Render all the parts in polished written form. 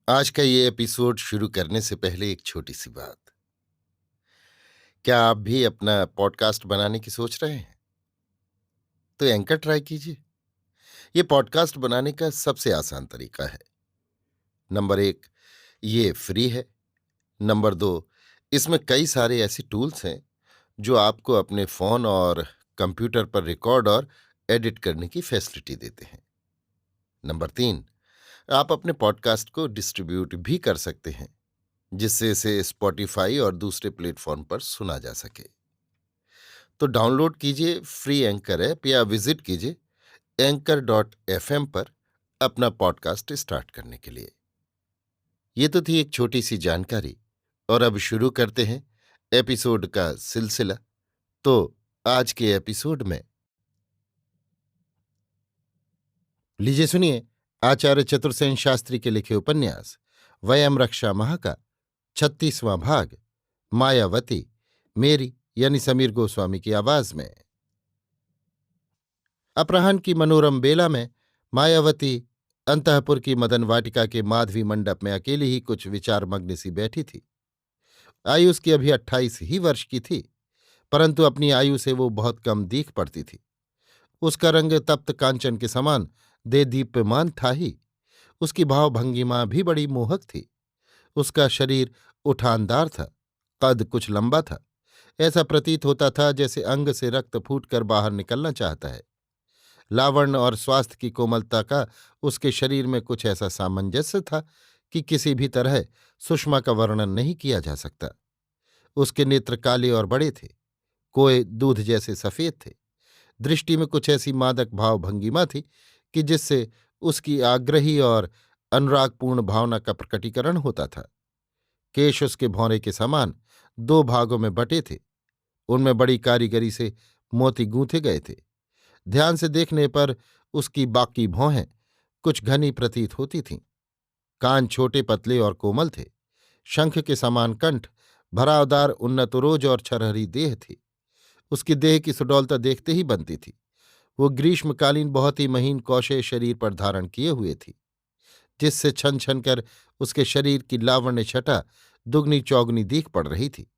आज का ये एपिसोड शुरू करने से पहले एक छोटी सी बात। क्या आप भी अपना पॉडकास्ट बनाने की सोच रहे हैं? तो एंकर ट्राई कीजिए। ये पॉडकास्ट बनाने का सबसे आसान तरीका है। नंबर 1, ये फ्री है। नंबर 2, इसमें कई सारे ऐसे टूल्स हैं जो आपको अपने फोन और कंप्यूटर पर रिकॉर्ड और एडिट करने की फैसिलिटी देते हैं। नंबर 3, आप अपने पॉडकास्ट को डिस्ट्रीब्यूट भी कर सकते हैं, जिससे इसे स्पॉटिफाई और दूसरे प्लेटफॉर्म पर सुना जा सके। तो डाउनलोड कीजिए फ्री एंकर ऐप या विजिट कीजिए anchor.fm पर अपना पॉडकास्ट स्टार्ट करने के लिए। ये तो थी एक छोटी सी जानकारी, और अब शुरू करते हैं एपिसोड का सिलसिला। तो आज के एपिसोड में लीजिए सुनिए आचार्य चतुर्सेन शास्त्री के लिखे उपन्यास वयम रक्षा माह का 36वां भाग, मायावती, मेरी यानी समीर गोस्वामी की आवाज में। अपराह्न की मनोरम बेला में मायावती अंतःपुर की मदन वाटिका के माधवी मंडप में अकेली ही कुछ विचारमग्न सी बैठी थी। आयु उसकी अभी 28 ही वर्ष की थी, परंतु अपनी आयु से वो बहुत कम दीख पड़ती थी। उसका रंग तप्त कांचन के समान दे दीप्यमान था ही। उसकी भावभंगिमा भी बड़ी मोहक थी। उसका शरीर उठानदार था, कद कुछ लंबा था। ऐसा प्रतीत होता था जैसे अंग से रक्त फूटकर बाहर निकलना चाहता है। लावण्य और स्वास्थ्य की कोमलता का उसके शरीर में कुछ ऐसा सामंजस्य था कि किसी भी तरह सुषमा का वर्णन नहीं किया जा सकता। उसके नेत्र काले और बड़े थे, कोए दूध जैसे सफेद थे। दृष्टि में कुछ ऐसी मादक भावभंगिमा थी कि जिससे उसकी आग्रही और अनुरागपूर्ण भावना का प्रकटीकरण होता था। केश उसके भौरे के समान दो भागों में बटे थे। उनमें बड़ी कारीगरी से मोती गूंथे गए थे। ध्यान से देखने पर उसकी बाकी भौहें कुछ घनी प्रतीत होती थीं। कान छोटे पतले और कोमल थे। शंख के समान कंठ, भरावदार उन्नत उरोज और छरहरी देह थी। उसकी देह की सुडौलता देखते ही बनती थी। वो ग्रीष्मकालीन बहुत ही महीन कौशे शरीर पर धारण किए हुए थी, जिससे छन छन कर उसके शरीर की लावण्य छटा दुगनी चौगनी दीख पड़ रही थी।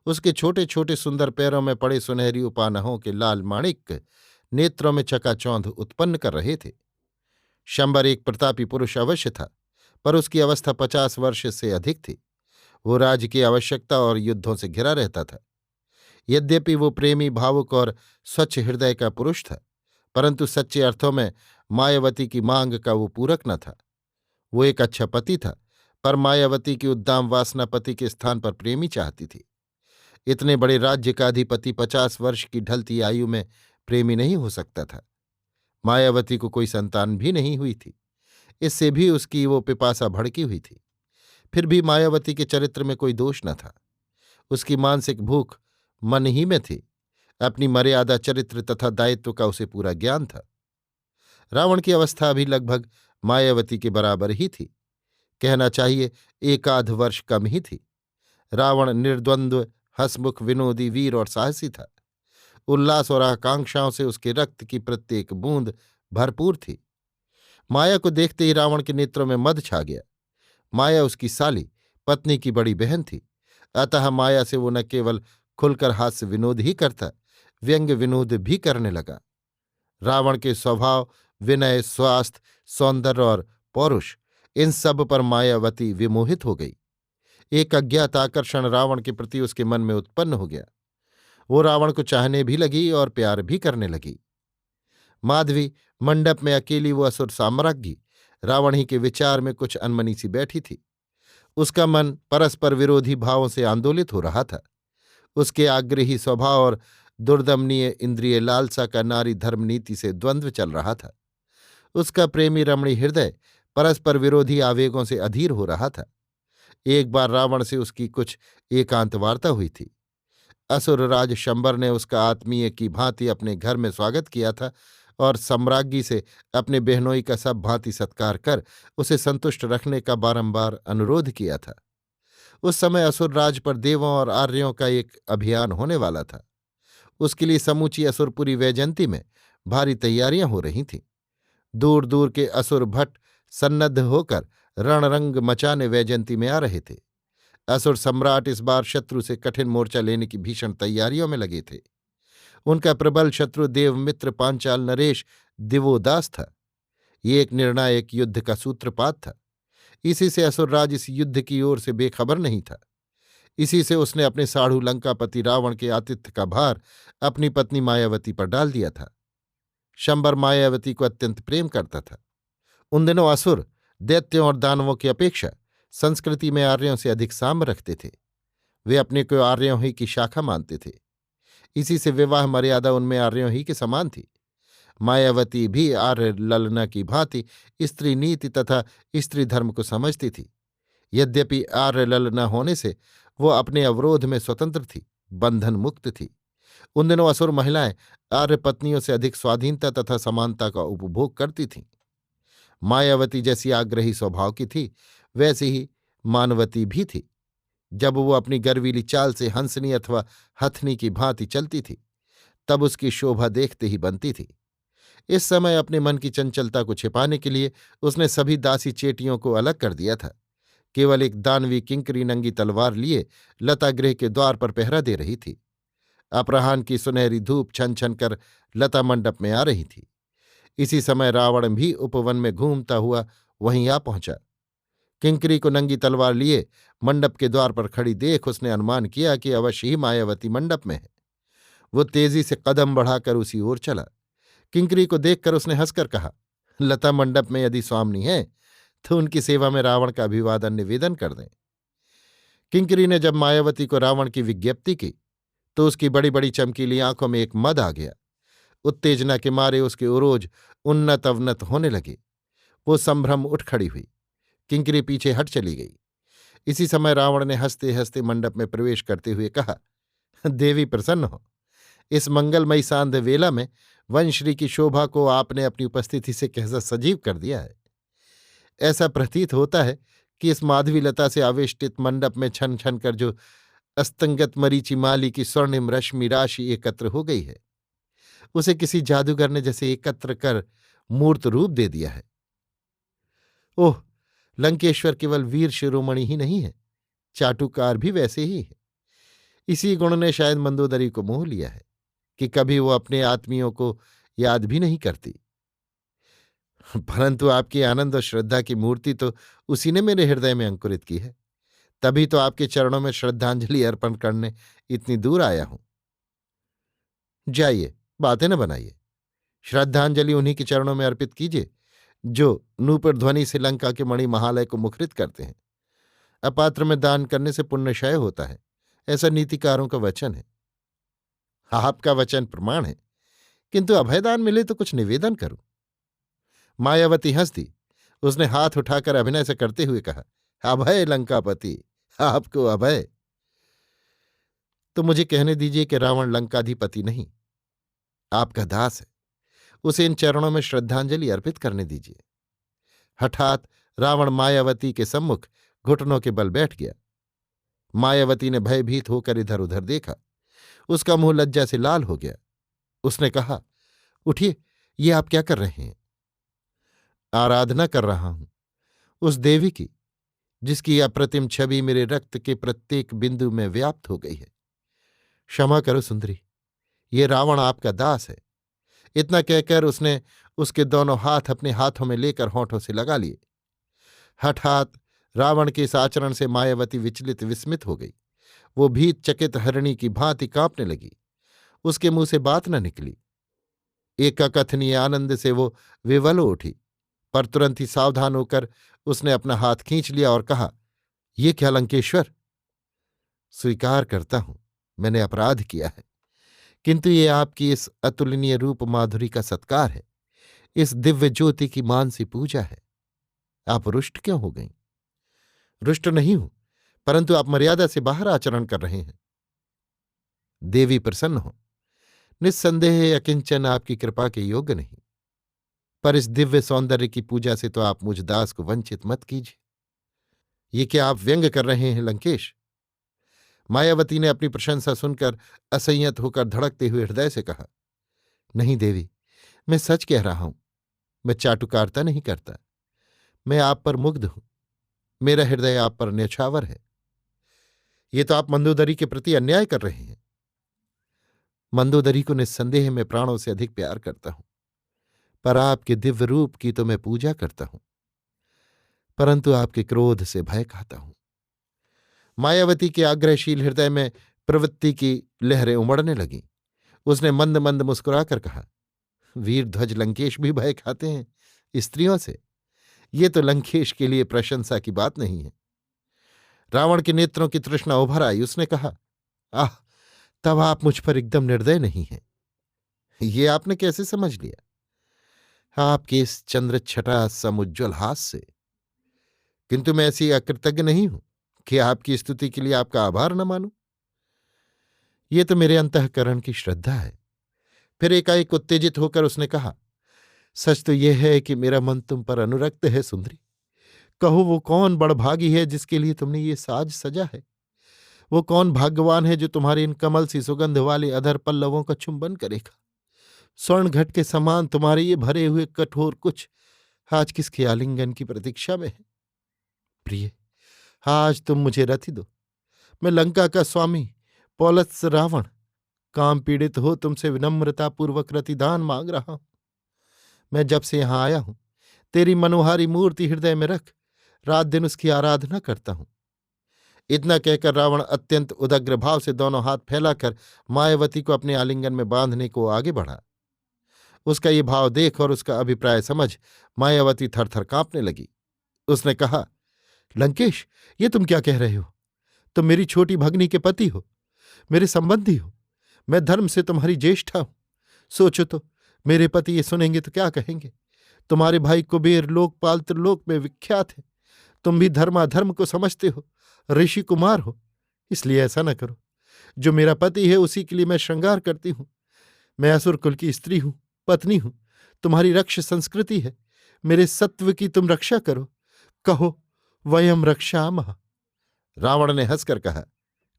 उसके छोटे छोटे सुंदर पैरों में पड़े सुनहरी उपानहों के लाल माणिक नेत्रों में चकाचौंध उत्पन्न कर रहे थे। शंबर एक प्रतापी पुरुष अवश्य था, पर उसकी अवस्था 50 वर्ष से अधिक थी। वो राज्य की आवश्यकता और युद्धों से घिरा रहता था। यद्यपि वो प्रेमी, भावुक और स्वच्छ हृदय का पुरुष था, परंतु सच्चे अर्थों में मायावती की मांग का वो पूरक न था। वो एक अच्छा पति था, पर मायावती की उद्दाम वासना पति के स्थान पर प्रेमी चाहती थी। इतने बड़े राज्य का अधिपति 50 वर्ष की ढलती आयु में प्रेमी नहीं हो सकता था। मायावती को कोई संतान भी नहीं हुई थी। इससे भी उसकी वो पिपासा भड़की हुई थी। फिर भी मायावती के चरित्र में कोई दोष न था। उसकी मानसिक भूख मन ही में थी। अपनी मर्यादा, चरित्र तथा दायित्व का उसे पूरा ज्ञान था। रावण की अवस्था भी लगभग मायावती के बराबर ही थी। कहना चाहिए एकाध वर्ष कम ही थी। रावण निर्द्वंद्व, हंसमुख, विनोदी, वीर और साहसी था। उल्लास और आकांक्षाओं से उसके रक्त की प्रत्येक बूंद भरपूर थी। माया को देखते ही रावण के नेत्रों में मद छा गया। माया उसकी साली, पत्नी की बड़ी बहन थी। अतः माया से वो न केवल खुलकर हास्य विनोद ही करता, व्यंग्य विनोद भी करने लगा। रावण के स्वभाव, विनय, स्वास्थ्य, सौंदर्य और पौरुष, इन सब पर मायावती विमोहित हो गई। एक अज्ञात आकर्षण रावण के प्रति उसके मन में उत्पन्न हो गया। वो रावण को चाहने भी लगी और प्यार भी करने लगी। माधवी मंडप में अकेली वो असुर साम्राज्ञी रावण ही के विचार में कुछ अनमनी सी बैठी थी। उसका मन परस्पर विरोधी भावों से आंदोलित हो रहा था। उसके आग्रही स्वभाव और दुर्दमनीय इंद्रिय लालसा का नारी धर्म नीति से द्वंद्व चल रहा था। उसका प्रेमी रमणी हृदय परस्पर विरोधी आवेगों से अधीर हो रहा था। एक बार रावण से उसकी कुछ एकांत वार्ता हुई थी। असुरराज शंबर ने उसका आत्मीय की भांति अपने घर में स्वागत किया था और सम्राज्ञी से अपने बहनोई का सब भांति सत्कार कर उसे संतुष्ट रखने का बारंबार अनुरोध किया था। उस समय असुरराज पर देवों और आर्यों का एक अभियान होने वाला था। उसके लिए समूची असुरपुरी वैजयंती में भारी तैयारियां हो रही थीं। दूर दूर के असुर भट्ट सन्नद्ध होकर रणरंग मचाने वैजयंती में आ रहे थे। असुर सम्राट इस बार शत्रु से कठिन मोर्चा लेने की भीषण तैयारियों में लगे थे। उनका प्रबल शत्रु देवमित्र पांचाल नरेश दिवोदास था। ये एक निर्णायक युद्ध का सूत्रपात था। इसी से असुरराज इस युद्ध की ओर से बेखबर नहीं था। इसी से उसने अपने साढ़ू लंकापति रावण के आतिथ्य का भार अपनी पत्नी मायावती पर डाल दिया था। शंबर मायावती को अत्यंत प्रेम करता था। उन दिनों असुर दैत्यों और दानवों की अपेक्षा संस्कृति में आर्यों से अधिक साम्य रखते थे। वे अपने को आर्यों ही की शाखा मानते थे। इसी से विवाह मर्यादा उनमें आर्यों ही के समान थी। मायावती भी आर्य ललना की भांति स्त्री नीति तथा स्त्री धर्म को समझती थी। यद्यपि आर्य ललना होने से वो अपने अवरोध में स्वतंत्र थी, बंधन मुक्त थी। उन दिनों असुर महिलाएं आर्य पत्नियों से अधिक स्वाधीनता तथा समानता का उपभोग करती थीं। मायावती जैसी आग्रही स्वभाव की थी, वैसी ही मानवती भी थी। जब वो अपनी गर्वीली चाल से हंसनी अथवा हथनी की भांति चलती थी, तब उसकी शोभा देखते ही बनती थी। इस समय अपने मन की चंचलता को छिपाने के लिए उसने सभी दासी चेटियों को अलग कर दिया था। केवल एक दानवी किंकरी नंगी तलवार लिए लता गृह के द्वार पर पहरा दे रही थी। अपराह्न की सुनहरी धूप छन छन कर लता मंडप में आ रही थी। इसी समय रावण भी उपवन में घूमता हुआ वहीं आ पहुंचा। किंकरी को नंगी तलवार लिए मंडप के द्वार पर खड़ी देख उसने अनुमान किया कि अवश्य ही मायावती मंडप में है। वो तेजी से कदम बढ़ाकर उसी ओर चला। किंकरी को देखकर उसने हंसकर कहा, लता मंडप में यदि स्वामिनी है तो उनकी सेवा में रावण का अभिवादन निवेदन कर दें। किंकरी ने जब मायावती को रावण की विज्ञप्ति की तो उसकी बड़ी बड़ी चमकीली आंखों में एक मद आ गया। उत्तेजना के मारे उसके उरोज उन्नत अवनत होने लगे। वो संभ्रम उठ खड़ी हुई। किंकरी पीछे हट चली गई। इसी समय रावण ने हंसते हंसते मंडप में प्रवेश करते हुए कहा, देवी प्रसन्न हो। इस मंगलमयी सांध्य वेला में वंश्री की शोभा को आपने अपनी उपस्थिति से कैसा सजीव कर दिया है। ऐसा प्रतीत होता है कि इस माधवी लता से आवेष्टित मंडप में छन छन कर जो अस्तंगत मरीचि माली की स्वर्णिम रश्मि राशि एकत्र हो गई है, उसे किसी जादूगर ने जैसे एकत्र कर मूर्त रूप दे दिया है। ओह, लंकेश्वर केवल वीर शिरोमणि ही नहीं है, चाटुकार भी वैसे ही है। इसी गुण ने शायद मंदोदरी को मोह लिया है कि कभी वो अपने आत्मियों को याद भी नहीं करती। परंतु आपकी आनंद और श्रद्धा की मूर्ति तो उसी ने मेरे हृदय में अंकुरित की है। तभी तो आपके चरणों में श्रद्धांजलि अर्पण करने इतनी दूर आया हूं। जाइए, बातें न बनाइए। श्रद्धांजलि उन्हीं के चरणों में अर्पित कीजिए जो नूपुर ध्वनि से लंका के मणि महालय को मुखरित करते हैं। अपात्र में दान करने से पुण्यक्षय होता है, ऐसा नीतिकारों का वचन है। आपका वचन प्रमाण है, किंतु अभयदान मिले तो कुछ निवेदन करूं। मायावती हंस दी। उसने हाथ उठाकर अभिनय से करते हुए कहा, अभय लंकापति, आपको अभय। तो मुझे कहने दीजिए कि रावण लंकाधिपति नहीं, आपका दास है। उसे इन चरणों में श्रद्धांजलि अर्पित करने दीजिए। हठात रावण मायावती के सम्मुख घुटनों के बल बैठ गया। मायावती ने भयभीत होकर इधर उधर देखा। उसका मुंह लज्जा से लाल हो गया। उसने कहा, उठिए, ये आप क्या कर रहे हैं? आराधना कर रहा हूं उस देवी की जिसकी अप्रतिम छवि मेरे रक्त के प्रत्येक बिंदु में व्याप्त हो गई है। क्षमा करो सुंदरी, ये रावण आपका दास है। इतना कहकर उसने उसके दोनों हाथ अपने हाथों में लेकर होठों से लगा लिए। हठात रावण के इस आचरण से मायावती विचलित विस्मित हो गई। वो भीत चकित हरिणी की भांति कांपने लगी। उसके मुंह से बात न निकली। एक अकथनीय आनंद से वो विवल हो उठी, पर तुरंत ही सावधान होकर उसने अपना हाथ खींच लिया और कहा, ये क्या लंकेश्वर? स्वीकार करता हूं, मैंने अपराध किया है, किंतु ये आपकी इस अतुलनीय रूप माधुरी का सत्कार है, इस दिव्य ज्योति की मानसी पूजा है। आप रुष्ट क्यों हो गईं? रुष्ट नहीं हूं, परंतु आप मर्यादा से बाहर आचरण कर रहे हैं। देवी प्रसन्न हो। निस्संदेह अकिंचन आपकी कृपा के योग्य नहीं, पर इस दिव्य सौंदर्य की पूजा से तो आप मुझ दास को वंचित मत कीजिए। ये क्या आप व्यंग कर रहे हैं लंकेश? मायावती ने अपनी प्रशंसा सुनकर असंयत होकर धड़कते हुए हृदय से कहा, नहीं देवी, मैं सच कह रहा हूं। मैं चाटुकारता नहीं करता। मैं आप पर मुग्ध हूं। मेरा हृदय आप पर न्यछावर है। ये तो आप मंदोदरी के प्रति अन्याय कर रहे हैं। मंदोदरी को निस्संदेह मैं प्राणों से अधिक प्यार करता हूं, पर आपके दिव्य रूप की तो मैं पूजा करता हूं, परंतु आपके क्रोध से भय खाता हूं। मायावती के आग्रहशील हृदय में प्रवृत्ति की लहरें उमड़ने लगीं। उसने मंद मंद मुस्कुराकर कहा, वीरध्वज लंकेश भी भय खाते हैं स्त्रियों से। ये तो लंकेश के लिए प्रशंसा की बात नहीं है। रावण के नेत्रों की तृष्णा उभर आई। उसने कहा, आह, तब आप मुझ पर एकदम निर्दय नहीं हैं। ये आपने कैसे समझ लिया? आपके इस चंद्रछटा समुज्ज्वल हास्य से। किंतु मैं ऐसी अकृतज्ञ नहीं हूं कि आपकी स्तुति के लिए आपका आभार न मानूं। ये तो मेरे अंतःकरण की श्रद्धा है। फिर एकाएक उत्तेजित होकर उसने कहा, सच तो यह है कि मेरा मन तुम पर अनुरक्त है सुंदरी। कहो, वो कौन बड़भागी है जिसके लिए तुमने ये साज सजा है? वो कौन भाग्यवान है जो तुम्हारे इन कमल सी सुगंध वाले अधर पल्लवों का चुंबन करेगा? स्वर्ण घट के समान तुम्हारे ये भरे हुए कठोर कुछ आज किसके आलिंगन की प्रतीक्षा में है? प्रिय, आज तुम मुझे रति दो। मैं लंका का स्वामी पौलत्स रावण काम पीड़ित हो तुमसे विनम्रतापूर्वक रतिदान मांग रहा हूं। मैं जब से यहां आया हूं तेरी मनोहारी मूर्ति हृदय में रख रात दिन उसकी आराधना करता हूं। इतना कहकर रावण अत्यंत उदग्र भाव से दोनों हाथ फैलाकर मायावती को अपने आलिंगन में बांधने को आगे बढ़ा। उसका ये भाव देख और उसका अभिप्राय समझ मायावती थरथर कांपने लगी। उसने कहा, लंकेश, ये तुम क्या कह रहे हो? तुम मेरी छोटी भगनी के पति हो, मेरे संबंधी हो। मैं धर्म से तुम्हारी ज्येष्ठा हूं। सोचो तो, मेरे पति ये सुनेंगे तो क्या कहेंगे? तुम्हारे भाई कुबेर लोकपाल त्रिलोक में विख्यात है। तुम भी धर्माधर्म को समझते हो, ऋषि कुमार हो। इसलिए ऐसा न करो। जो मेरा पति है उसी के लिए मैं श्रृंगार करती हूं। मैं असुर कुल की स्त्री हूं, पत्नी हूं। तुम्हारी रक्ष संस्कृति है। मेरे सत्व की तुम रक्षा करो। कहो, वयम रक्षामः। रावण ने हंसकर कहा,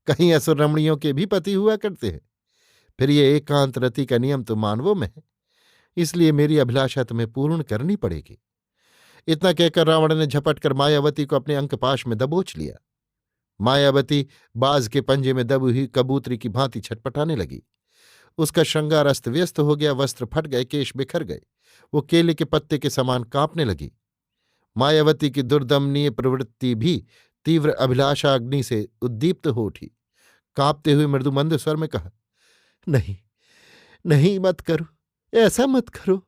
कहीं असुर रमणियों के भी पति हुआ करते हैं? फिर ये एकांत रति का नियम तो मानवों में है, इसलिए मेरी अभिलाषा तुम्हें पूर्ण करनी पड़ेगी। इतना कहकर रावण ने झपटकर मायावती को अपने अंकपाश में दबोच लिया। मायावती बाज के पंजे में दबी हुई कबूतरी की भांति छटपटाने लगी। उसका श्रृंगार अस्त व्यस्त हो गया, वस्त्र फट गए, केश बिखर गए। वो केले के पत्ते के समान कांपने लगी। मायावती की दुर्दमनीय प्रवृत्ति भी तीव्र अभिलाषा अग्नि से उद्दीप्त हो उठी। कांपते हुए मृदुमंद स्वर में कहा, नहीं नहीं, मत करो, ऐसा मत करो।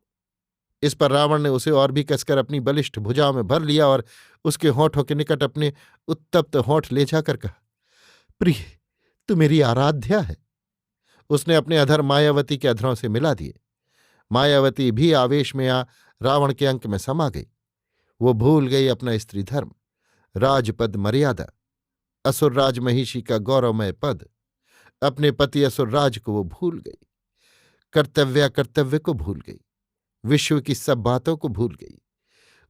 इस पर रावण ने उसे और भी कसकर अपनी बलिष्ठ भुजाओं में भर लिया और उसके होठों के निकट अपने उत्तप्त होठ ले जाकर कहा, प्रिय, तू मेरी आराध्या है। उसने अपने अधर मायावती के अधरों से मिला दिए। मायावती भी आवेश में आ रावण के अंक में समा गई। वो भूल गई अपना स्त्री धर्म, राजपद मर्यादा, असुरराज महिषी का गौरवमय पद। अपने पति असुरराज को वो भूल गई। कर्तव्य को भूल गई। विश्व की सब बातों को भूल गई।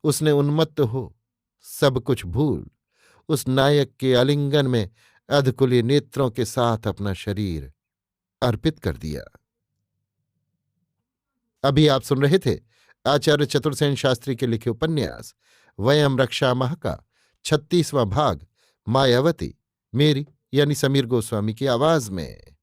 उसने उन्मत्त हो सब कुछ भूल उस नायक के आलिंगन में अधकुली नेत्रों के साथ अपना शरीर अर्पित कर दिया। अभी आप सुन रहे थे आचार्य चतुर्सेन शास्त्री के लिखे उपन्यास वयम रक्षामः का 36वां भाग, मायावती, मेरी यानी समीर गोस्वामी की आवाज में।